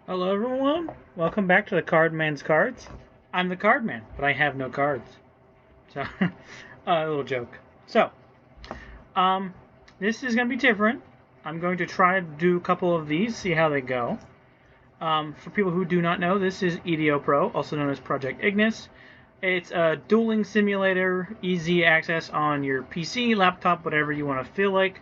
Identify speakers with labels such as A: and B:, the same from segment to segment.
A: Hello everyone, welcome back to the Cardman's Cards. I'm the Cardman, but I have no cards. So, a little joke. So, this is going to be different. I'm going to try to do a couple of these, see how they go. For people who do not know, this is EDO Pro, also known as Project Ignis. It's a dueling simulator, easy access on your PC, laptop, whatever you want to feel like.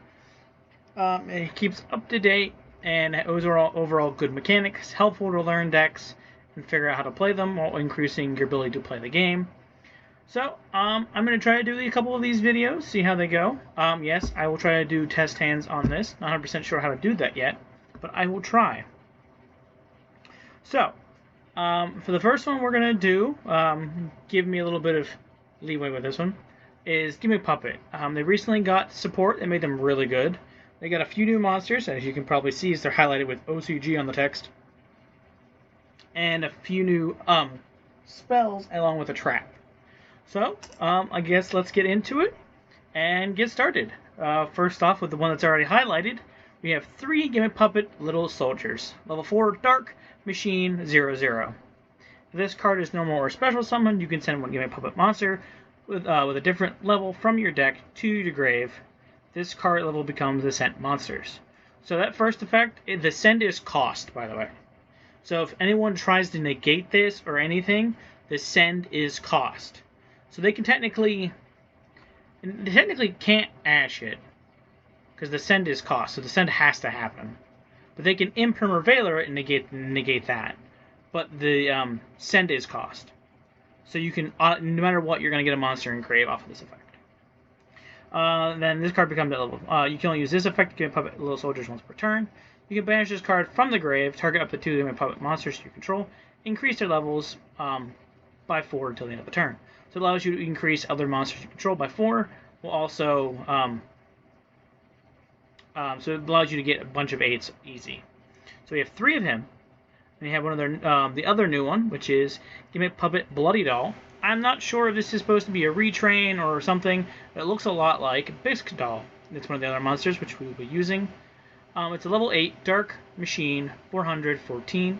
A: It keeps up to date and overall good mechanics, helpful to learn decks and figure out how to play them while increasing your ability to play the game. So, I'm going to try to do a couple of these videos, see how they go. Yes, I will try to do test hands on this. Not 100% sure how to do that yet, but I will try. So, for the first one we're going to do, give me a little bit of leeway with this one, is Gimmick Puppet. They recently got support that made them really good. They got a few new monsters, as you can probably see, as they're highlighted with OCG on the text. And a few new spells along with a trap. So, I guess let's get into it and get started. First off, with the one that's already highlighted, we have 3 Gimmick Puppet Little Soldiers. Level 4 Dark Machine 00. If this card is normal or special summon, you can send one Gimmick Puppet monster with a different level from your deck to the grave. This card level becomes the sent monsters. So that first effect, the send is cost, by the way. So if anyone tries to negate this or anything, the send is cost. So they technically can't ash it, because the send is cost, so the send has to happen. But they can impermanence it and negate that. But the send is cost. So you can, no matter what, you're going to get a monster in grave off of this effect. Then this card becomes at level. You can only use this effect to give Puppet Little Soldiers once per turn. You can banish this card from the grave, target up to 2 Gimmick Puppet monsters you control, increase their levels by 4 until the end of the turn. So it allows you to increase other monsters you control by 4, will also so it allows you to get a bunch of 8s easy. So we have 3 of him. And we have one of their, the other new one, which is Gimmick Puppet Bloody Doll. I'm not sure if this is supposed to be a retrain or something. It looks a lot like Bisque Doll. It's one of the other monsters which we will be using. It's a level 8 Dark Machine 414.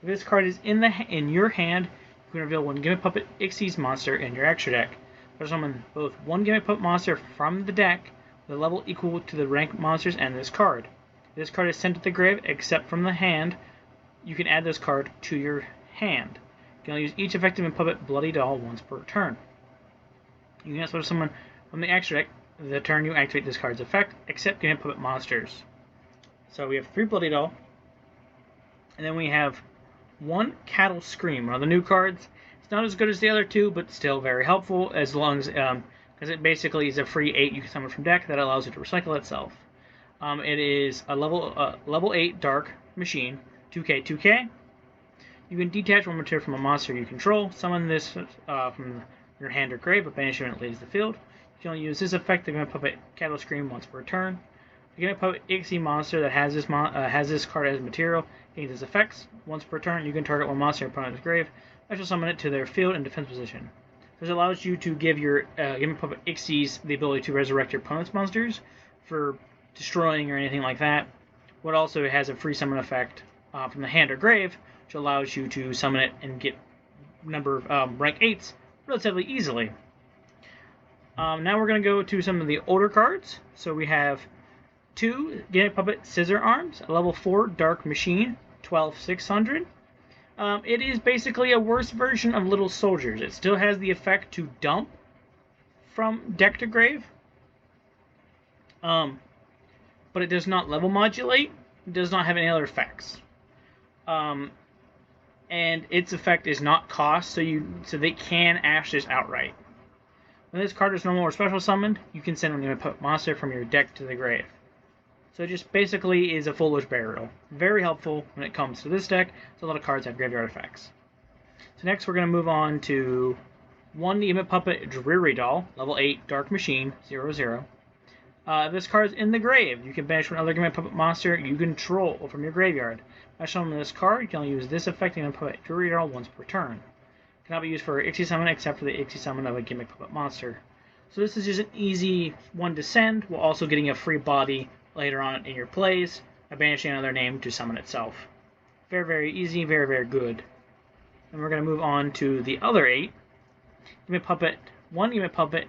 A: If this card is in your hand, you can reveal one Gimmick Puppet Xyz monster in your extra deck. There's summon both one Gimmick Puppet monster from the deck with a level equal to the rank monsters and this card. If this card is sent to the grave except from the hand, you can add this card to your hand. You can only use each effective and puppet Bloody Doll once per turn. You can also summon from the extra deck the turn you activate this card's effect, except Gimmick Puppet monsters. So we have 3 Bloody Doll, and then we have 1 Cattle Scream, one of the new cards. It's not as good as the other 2, but still very helpful, as long as because it basically is a free 8 you can summon from deck that allows it to recycle itself. It is a level 8 Dark Machine, 2k 2k. You can detach one material from a monster you control, summon this from your hand or grave, but banish it when it leaves the field. You can only use this effect to Gimmick Puppet Cattle Scream once per turn. The Gimmick Puppet Xyz monster that has this card as material gains its effects once per turn. You can target one monster in opponent's grave, special summon it to their field and defense position. This allows you to give your Gimmick Puppet Xyz the ability to resurrect your opponent's monsters for destroying or anything like that. What also has a free summon effect from the hand or grave, which allows you to summon it and get rank 8s relatively easily. Now we're going to go to some of the older cards. So we have 2 Gimmick Puppet Scissor Arms, a level 4 Dark Machine, 12600. It is basically a worse version of Little Soldiers. It still has the effect to dump from deck to grave, but it does not level modulate. It does not have any other effects. And its effect is not cost, so they can ash this outright. When this card is normal or special summoned, you can send one Gimmick monster from your deck to the grave. So it just basically is a Foolish Burial. Very helpful when it comes to this deck, so a lot of cards have graveyard effects. So next we're going to move on to 1 Gimmick Puppet Dreary Doll, level 8 Dark Machine 00. This card is in the grave. You can banish one other Gimmick Puppet monster you control from your graveyard. By summoning this card, you can only use this effect and Puppet Dreary Doll once per turn. It cannot be used for Xyz summon except for the Xyz summon of a Gimmick Puppet monster. So this is just an easy one to send, while also getting a free body later on in your plays, by banishing another name to summon itself. Very, very easy, very, very good. And we're going to move on to the other 8. Gimmick Puppet 1, Gimmick Puppet,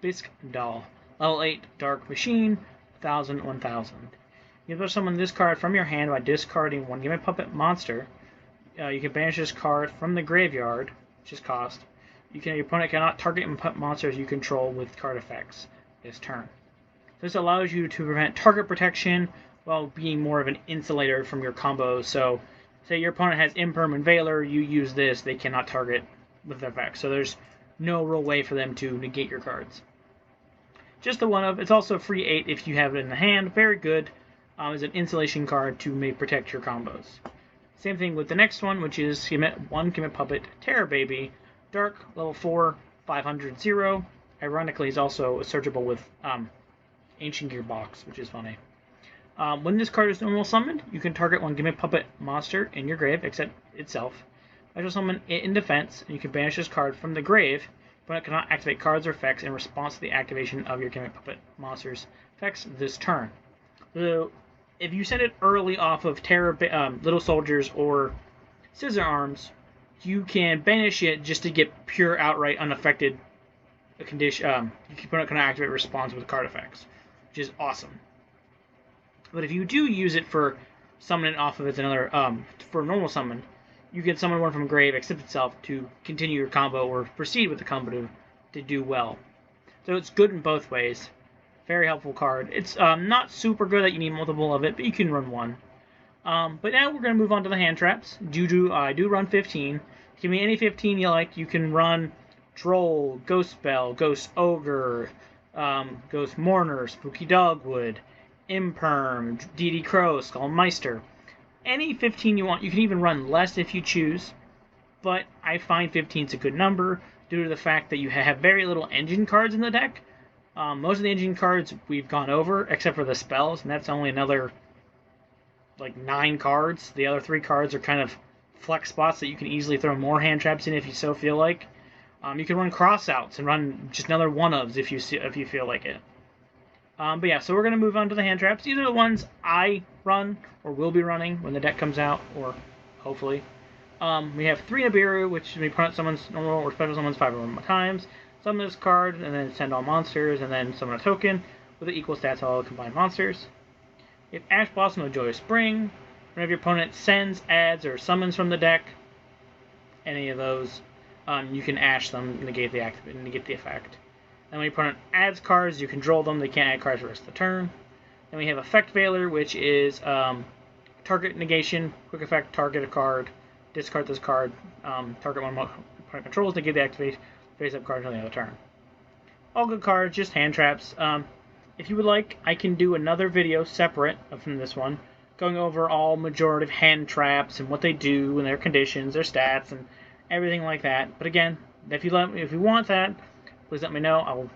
A: Bisque Doll. Level 8, Dark Machine, 1000, 1000. You can summon this card from your hand by discarding 1 Gimmick Puppet monster. You can banish this card from the graveyard, which is cost. Your opponent cannot target and put monsters you control with card effects this turn. This allows you to prevent target protection while being more of an insulator from your combos. So, say your opponent has Imperm Veiler, you use this, they cannot target with effects. So there's no real way for them to negate your cards. Just the one of. It's also a free 8 if you have it in the hand. Very good. As an insulation card to protect your combos. Same thing with the next one, which is 1 Gimmick Puppet Terror Baby, Dark, level 4, 500, 0. Ironically, he's also searchable with Ancient Gearbox, which is funny. When this card is normal summoned, you can target 1 Gimmick Puppet monster in your grave, except itself. Special summon it in defense, and you can banish this card from the grave, but it cannot activate cards or effects in response to the activation of your Gimmick Puppet monster's effects this turn. So, if you send it early off of Little Soldiers or Scissor Arms, you can banish it just to get pure outright unaffected condition. Your opponent cannot activate response with card effects, which is awesome. But if you do use it for summoning off of its for normal summon, you can summon one from grave, accept itself to continue your combo or proceed with the combo to do well. So it's good in both ways. Very helpful card. It's not super good that you need multiple of it, but you can run one. But now we're going to move on to the hand traps. I do run 15. Give me any 15 you like. You can run Droll, Ghost Bell, Ghost Ogre, Ghost Mourner, Spooky Dogwood, Imperm, DD Crow, Skullmeister. Any 15 you want. You can even run less if you choose, but I find 15 is a good number due to the fact that you have very little engine cards in the deck. Most of the engine cards we've gone over, except for the spells, and that's only another like 9 cards. The other 3 cards are kind of flex spots that you can easily throw more hand traps in if you so feel like. You can run crossouts and run just another one-ofs if you feel like it. But yeah, so we're going to move on to the hand traps. These are the ones I run or will be running when the deck comes out, or hopefully. We have 3 Nibiru, which we opponent summons normal or special summons 5 or more times. Summon this card, and then send all monsters, and then summon a token with the equal stats to all combined monsters. We have Ash Blossom of Joyous Spring. Whenever your opponent sends, adds, or summons from the deck, any of those, you can Ash them, negate the effect. And when your opponent adds cards, you control them. They can't add cards for the rest of the turn. Then we have Effect Veiler, which is target negation, quick effect, target a card, discard this card, target one opponent controls, negate the activation, face-up card on the other turn. All good cards, just hand traps. If you would like, I can do another video separate from this one, going over all majority of hand traps and what they do and their conditions, their stats, and everything like that. But again, if you want that, please let me know.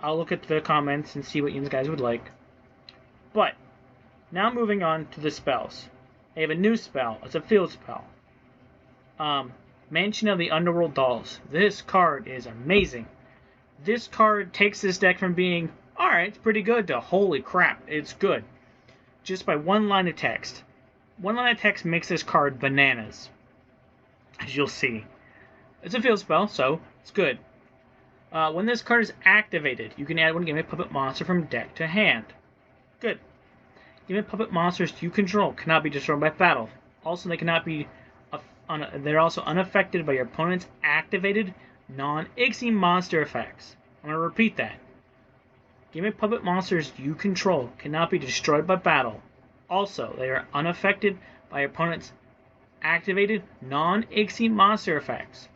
A: I'll look at the comments and see what you guys would like. But now moving on to the spells. I have a new spell. It's a field spell. Mansion of the Underworld Dolls. This card is amazing. This card takes this deck from being, alright, it's pretty good, to holy crap, it's good. Just by one line of text. One line of text makes this card bananas. As you'll see. It's a field spell, so it's good. When this card is activated, you can add 1 Gimmick Puppet monster from deck to hand. Good. Gimmick Puppet monsters you control cannot be destroyed by battle. Also, they cannot be they're also unaffected by your opponent's activated non-Ixie monster effects. I'm going to repeat that. Gimmick Puppet monsters you control cannot be destroyed by battle. Also, they are unaffected by your opponent's activated non-Ixie monster effects.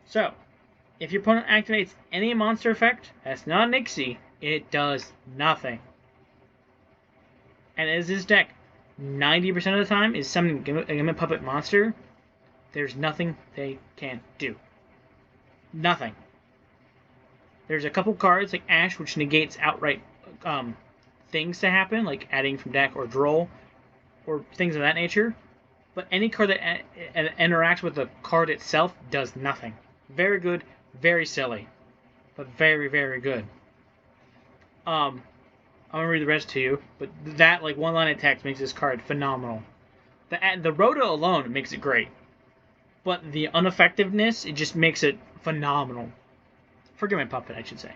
A: So, if your opponent activates any monster effect that's not an Ixie, it does nothing. And as this deck 90% of the time is summoning a Gimmick Puppet monster, there's nothing they can do. Nothing. There's a couple cards like Ash, which negates outright things to happen, like adding from deck or Droll, or things of that nature. But any card that interacts with the card itself does nothing. Very good, very silly, but very, very good. I'm gonna read the rest to you, but that like one line of text makes this card phenomenal. The roto alone makes it great, but the ineffectiveness it just makes it phenomenal. Forget my puppet, I should say.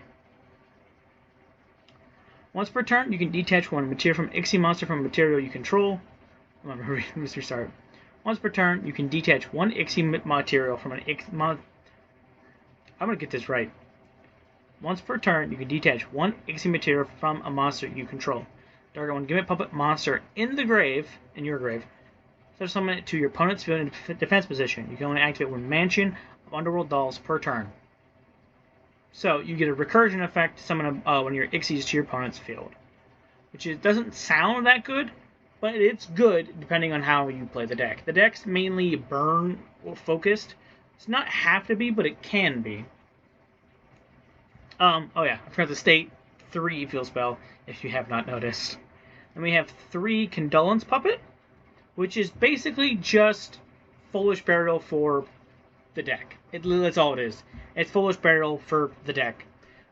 A: Once per turn, you can detach one material from Ixie monster from a material you control. Let me restart. Once per turn, you can detach one Ixie material from an I'm gonna get this right. Once per turn, you can detach one Ixie material from a monster you control. Target one Gimmick puppet monster in the grave, in your grave. So summon it to your opponent's field in defense position. You can only activate one mansion of underworld dolls per turn. So you get a recursion effect to summon one of your Ixies to your opponent's field, which doesn't sound that good, but it's good depending on how you play the deck. The deck's mainly burn focused. It's not have to be, but it can be. Oh yeah, I forgot to state 3 field spell if you have not noticed. Then we have 3 condolence puppet, which is basically just Foolish Burial for the deck. That's all it is. It's Foolish Burial for the deck.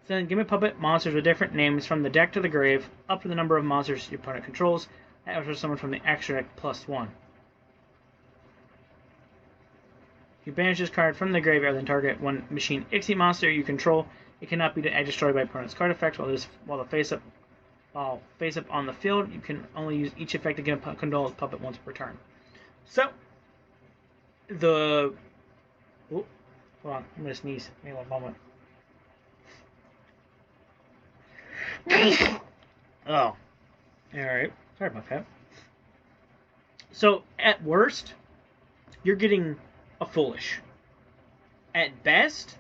A: So then Gimmick puppet monsters with different names from the deck to the grave, up to the number of monsters your opponent controls. That was summoned from the extra deck +1. If you banish this card from the graveyard, then target one machine Ixie monster you control. It cannot be destroyed by opponent's card effects. While face up on the field, you can only use each effect to get a condolence puppet once per turn. So hold on, I'm gonna sneeze. Give me one moment. Oh, all right. Sorry about that. So at worst, you're getting a foolish. At best,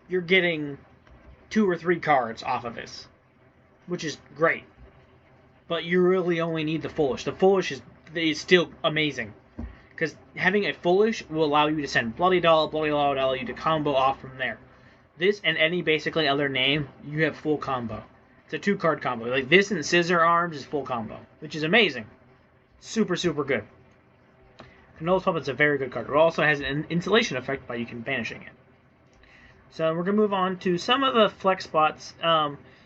A: you're getting 2 or 3 cards off of this, which is great. But you really only need the foolish. The foolish is still amazing, because having a foolish will allow you to send Bloody Doll will allow you to combo off from there. This and any basically other name, you have full combo. It's a 2-card combo. Like this and Scissor Arms is full combo, which is amazing. Super, super good. Condolence Puppet's a very good card. It also has an insulation effect by you can banishing it. So we're going to move on to some of the flex spots.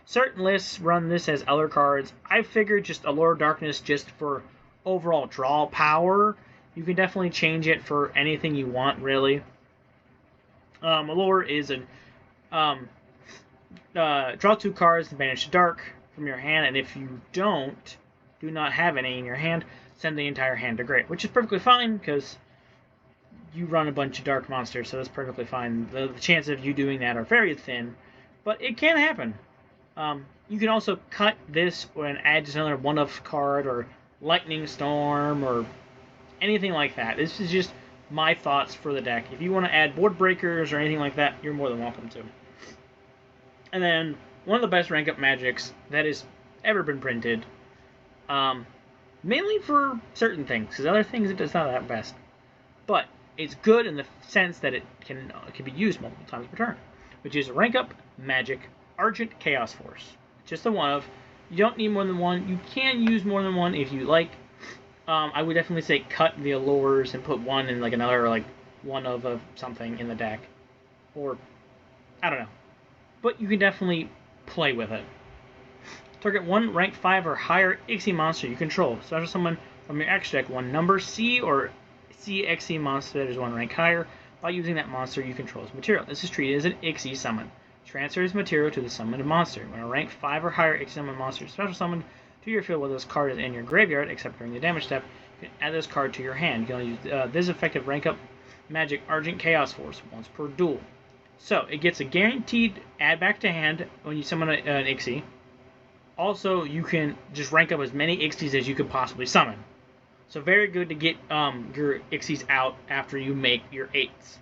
A: Certain lists run this as other cards. I figured just Allure Darkness just for overall draw power. You can definitely change it for anything you want, really. Allure is draw 2 cards and banish dark from your hand, and if you do not have any in your hand, send the entire hand to grave, which is perfectly fine because you run a bunch of dark monsters, so that's perfectly fine. The chances of you doing that are very thin, but it can happen. You can also cut this and add just another one-of card or lightning storm or anything like that. This is just my thoughts for the deck. If you want to add board breakers or anything like that, you're more than welcome to. And then one of the best rank up magics that has ever been printed, mainly for certain things, because other things it's not that best, but it's good in the sense that it can be used multiple times per turn, which is rank up magic Argent Chaos Force. Just the one of. You don't need more than one. You can use more than one if you like. I would definitely say cut the allures and put one in like another like one of something in the deck, or I don't know. But you can definitely play with it. Target one rank 5 or higher Ixie monster you control. Special summon from your extra deck one number C or C Ixie monster that is 1 rank higher by using that monster you control as material. This is treated as an Ixie summon. Transfer his material to the summoned monster. When a rank 5 or higher Ixie summon monster is special summoned to your field while this card is in your graveyard, except during the damage step, you can add this card to your hand. You can only use this effective rank up magic Argent Chaos Force once per duel. So it gets a guaranteed add back to hand when you summon an Ixie. Also, you can just rank up as many Ixies as you could possibly summon. So very good to get your Ixies out after you make your 8s.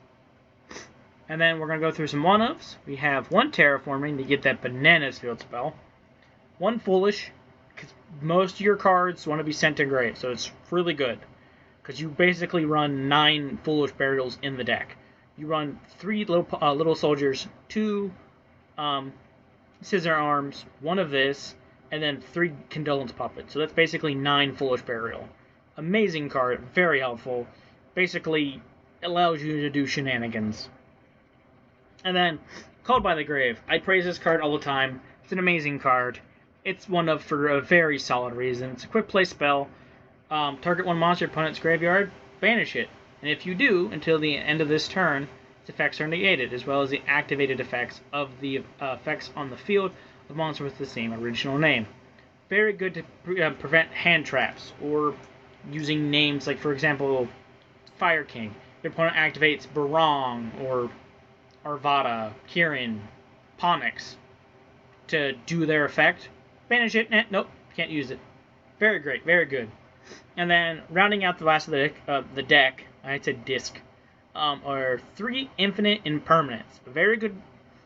A: And then we're going to go through some one-ofs. We have 1 terrafoming to get that bananas field spell. 1 foolish, because most of your cards want to be sent to grave, so it's really good. Because you basically run 9 foolish burials in the deck. You run 3 little soldiers, 2 scissor arms, 1 of this, and then 3 condolence puppets. So that's basically 9 foolish burial. Amazing card, very helpful. Basically allows you to do shenanigans. And then, Called by the Grave. I praise this card all the time. It's an amazing card. It's one of for a very solid reason. It's a quick play spell. Target one monster opponent's graveyard, banish it. And if you do, until the end of this turn, its effects are negated, as well as the activated effects of the effects on the field of monsters with the same original name. Very good to prevent hand traps, or using names like, for example, Fire King. Your opponent activates Barong, or Arvada, Kirin, Ponix to do their effect. Banish it. Nope, can't use it. Very great, very good. And then rounding out the last of the deck, I said Disc, are 3 infinite impermanence. A very good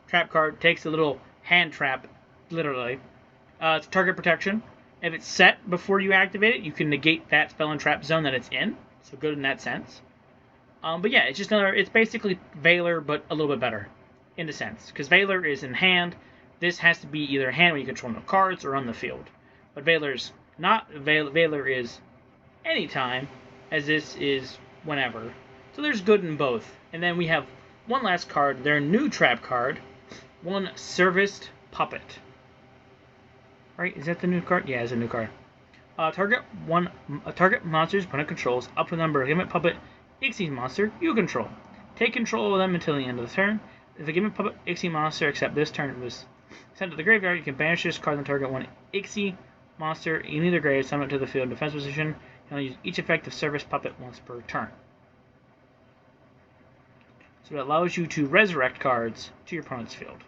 A: trap card. Takes a little hand trap, literally. It's target protection. If it's set before you activate it, you can negate that spell and trap zone that it's in. So good in that sense. But yeah, it's just another. It's basically Valor, but a little bit better, in a sense, because Valor is in hand. This has to be either hand where you control no cards or on the field. But Valor's not. Valor is anytime, as this is whenever. So there's good in both. And then we have one last card, their new trap card, one Servist Puppet. Right? Is that the new card? Yeah, it's a new card. Target monsters opponent controls up to the number of Gimmick Puppet Ixie monster you control. Take control of them until the end of the turn. If a Gimmick Puppet Ixie monster except this turn was sent to the graveyard, you can banish this card and target one Ixie monster in either grave, summon it to the field in defense position. You can only use each effect of Servist Puppet once per turn. So it allows you to resurrect cards to your opponent's field.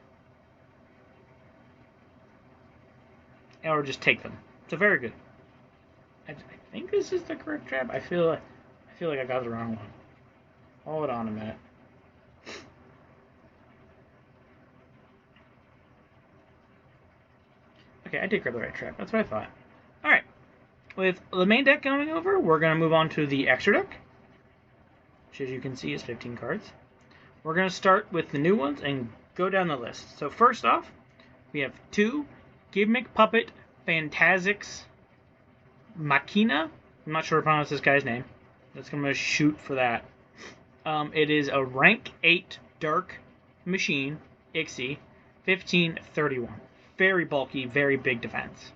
A: Or just take them. So very good. I think this is the correct trap. I feel like I got the wrong one. Hold on a minute. Okay, I did grab the right trap. That's what I thought. Alright. With the main deck going over, we're going to move on to the extra deck, which as you can see is 15 cards. We're going to start with the new ones and go down the list. So first off, we have 2 Gimmick Puppet Phantasix Machina. I'm not sure how to pronounce this guy's name. That's going to shoot for that. It is a rank 8 Dark Machine, Ixie, 1531. Very bulky, very big defense.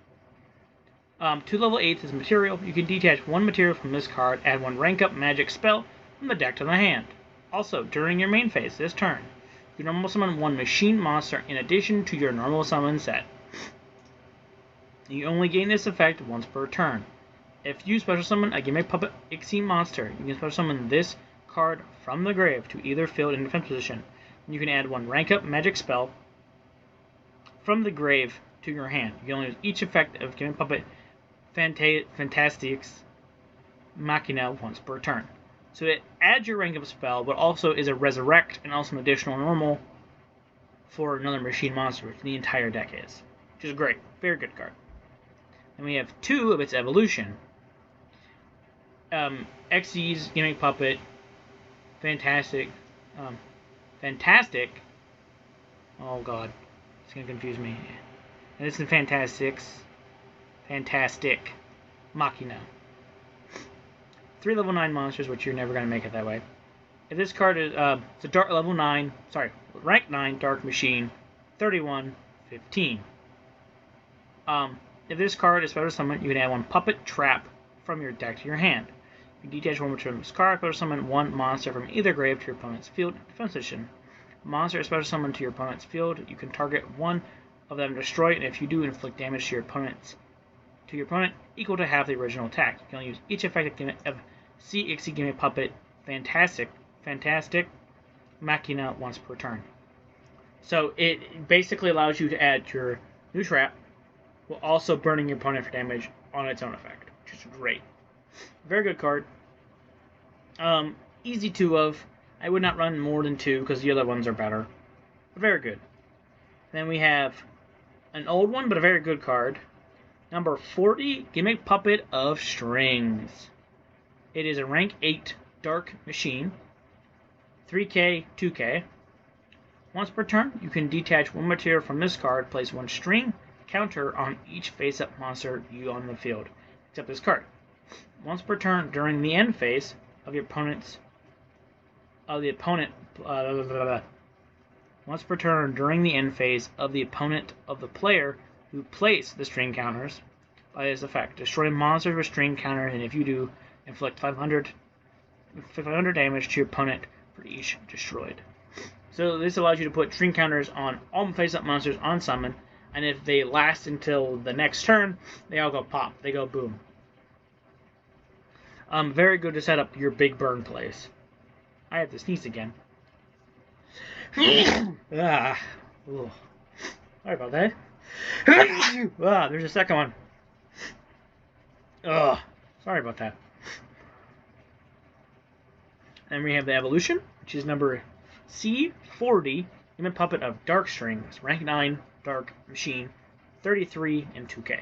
A: 2 level 8s is material. You can detach 1 material from this card, add 1 rank up magic spell from the deck to the hand. Also, during your main phase this turn, you normal summon 1 machine monster in addition to your normal summon set. You only gain this effect once per turn. If you special summon a Gimmick Puppet Ixie monster, you can special summon this card from the grave to either field in defense position. You can add 1 rank up magic spell from the grave to your hand. You can only use each effect of Gimmick Puppet Phantasix Machina once per turn. So it adds your rank up spell, but also is a resurrect and also an additional normal for another machine monster, which the entire deck is. Which is great. Very good card. And we have 2 of its evolution. Xyz's Gimmick Puppet Fantastic. Oh god. It's going to confuse me. And this is Fantastic Machina. 3 level 9 monsters, which you're never going to make it that way. If this card is it's a dark rank 9 Dark Machine, 3115. If this card is special summoned, you can add 1 Puppet Trap from your deck to your hand. You can detach 1 material from this card, special summon 1 monster from either grave to your opponent's field defense position. Monster is special summoned to your opponent's field. You can target 1 of them, destroy it, and if you do, inflict damage to your opponent equal to half the original attack. You can only use each effect of Ixie Gimmick Puppet Fantastic Machina once per turn. So it basically allows you to add your new trap while also burning your opponent for damage on its own effect, which is great. Very good card. Easy 2 of. I would not run more than 2 because the other ones are better. But very good. Then we have an old one, but a very good card. Number 40, Gimmick Puppet of Strings. It is a rank 8 Dark Machine, 3k, 2k. Once per turn, you can detach 1 material from this card, place 1 string counter on each face-up monster you on the field, except this card. Once per turn during the end phase of your opponent's once per turn during the end phase of the opponent of the player who placed the string counters by this effect. Destroy monsters with string counters, and if you do, inflict 500 damage to your opponent for each destroyed. So this allows you to put string counters on all face-up monsters on summon, and if they last until the next turn, they all go pop. They go boom. Very good to set up your big burn plays. I have to sneeze again. Sorry about that. There's a second one. Sorry about that. And we have the evolution, which is number C40, Human Puppet of Dark Strings, rank 9, Dark Machine, 33 and 2K.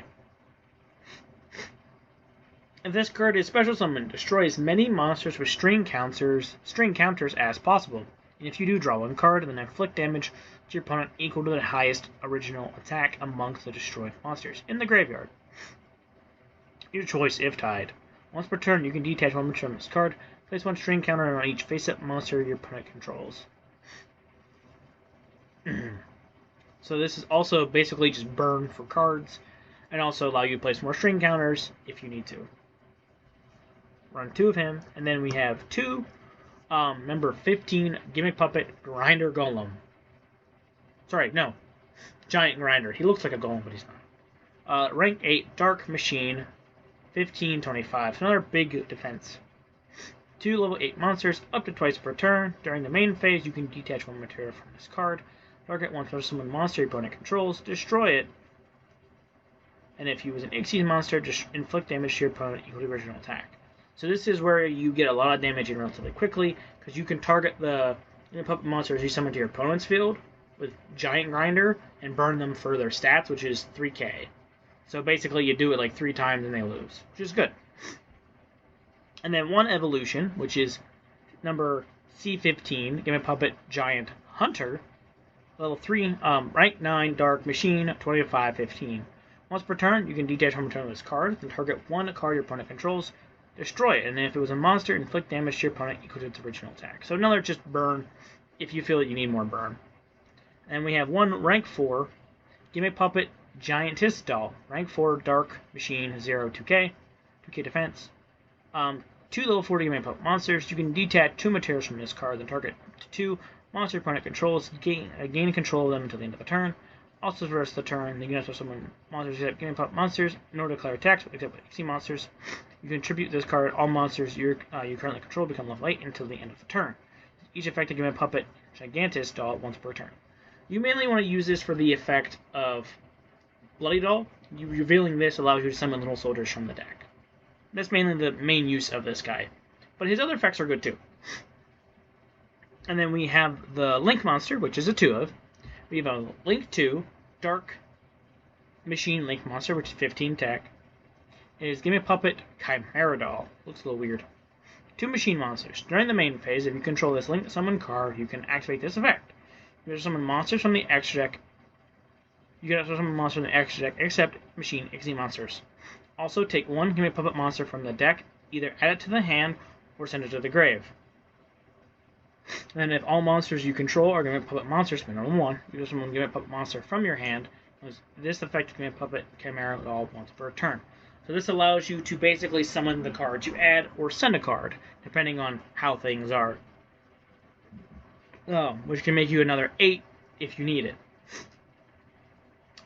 A: If this card is special summoned, destroy as many monsters with string counters as possible. And if you do, draw one card and then inflict damage to your opponent equal to the highest original attack amongst the destroyed monsters in the graveyard. Your choice if tied. Once per turn, you can detach one monster from this card. Place one string counter on each face-up monster your opponent controls. So this is also basically just burn for cards, and also allow you to place more string counters if you need to. Run 2 of him, and then we have 2, number 15, Gimmick Puppet, Grinder Golem. Sorry, no, Giant Grinder. He looks like a golem, but he's not. Rank 8, Dark Machine, 1525. So another big defense. 2 level 8 monsters, up to twice per turn. During the main phase, you can detach one material from this card. Target one for summon monster your opponent controls, destroy it. And if you use an Xyz monster, just inflict damage to your opponent equal to the original attack. So this is where you get a lot of damage in relatively quickly, because you can target the puppet monsters you summon to your opponent's field with Giant Grinder and burn them for their stats, which is 3k. So basically you do it like 3 times and they lose, which is good. And then one evolution, which is number C15, Gimmick Puppet Giant Hunter, level 3, rank 9, Dark Machine, 2515. Once per turn, you can detach one return of this card, and target one card your opponent controls, destroy it, and then if it was a monster, inflict damage to your opponent equal to its original attack. So another just burn if you feel that you need more burn. And we have one rank 4, Gimmick Puppet Giantess Doll, rank 4, Dark Machine, 0, 2k defense. 2 level 40 Gimmick Puppet monsters. You can detach 2 materials from this card, then target 2 monster opponent controls, gain control of them until the end of the turn. Also, for the rest of the turn, you can also summon monsters except Gimmick Puppet monsters in order to declare attacks, except Xyz monsters. You can tribute this card. All monsters you currently control become level 8 until the end of the turn. Each effect of Gimmick Puppet Gigantus Doll once per turn. You mainly want to use this for the effect of Bloody Doll. Revealing this allows you to summon little soldiers from the deck. That's mainly the main use of this guy. But his other effects are good too. And then we have the Link monster, which is a 2 of. We have a Link 2, Dark Machine Link monster, which is 15 tech. It is Gimmick Puppet Chimera Doll. Looks a little weird. 2 machine monsters. During the main phase, if you control this Link summon card, you can activate this effect. You can summon monsters from the extra deck. You can also summon monsters from the extra deck, except machine Xyz monsters. Also, take 1 Gimmick Puppet monster from the deck, either add it to the hand or send it to the grave. And if all monsters you control are Gimmick Puppet monsters, spin on 1, you can summon Gimmick Puppet monster from your hand. This effect of Gimmick Puppet Chimera Doll once per turn. So this allows you to basically summon the cards you add or send a card, depending on how things are. Which can make you another 8 if you need it.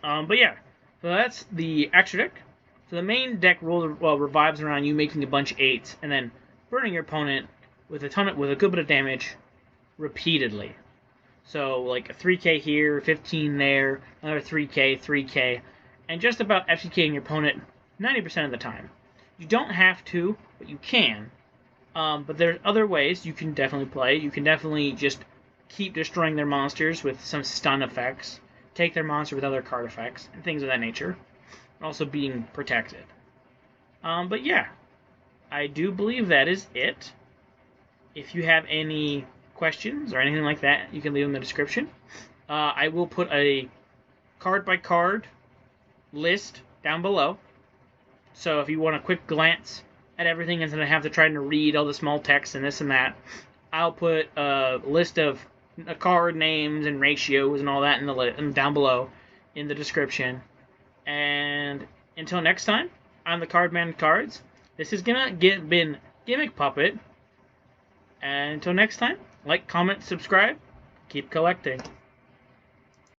A: But yeah, so that's the extra deck. So the main deck revives around you making a bunch of 8s and then burning your opponent with a good bit of damage repeatedly. So like a 3k here, 15 there, another 3k, 3k, and just about FTKing your opponent 90% of the time. You don't have to, but you can. But there's other ways you can definitely play. You can definitely just keep destroying their monsters with some stun effects, take their monster with other card effects, and things of that nature. Also being protected. But yeah, I do believe that is it. If you have any questions or anything like that, you can leave them in the description. I will put a card-by-card list down below. So if you want a quick glance at everything instead of have to try to read all the small text and this and that, I'll put a list of card names and ratios and all that down below in the description. And until next time, I'm the Cardman Cards. This has been Gimmick Puppet. And until next time, like, comment, subscribe, keep collecting.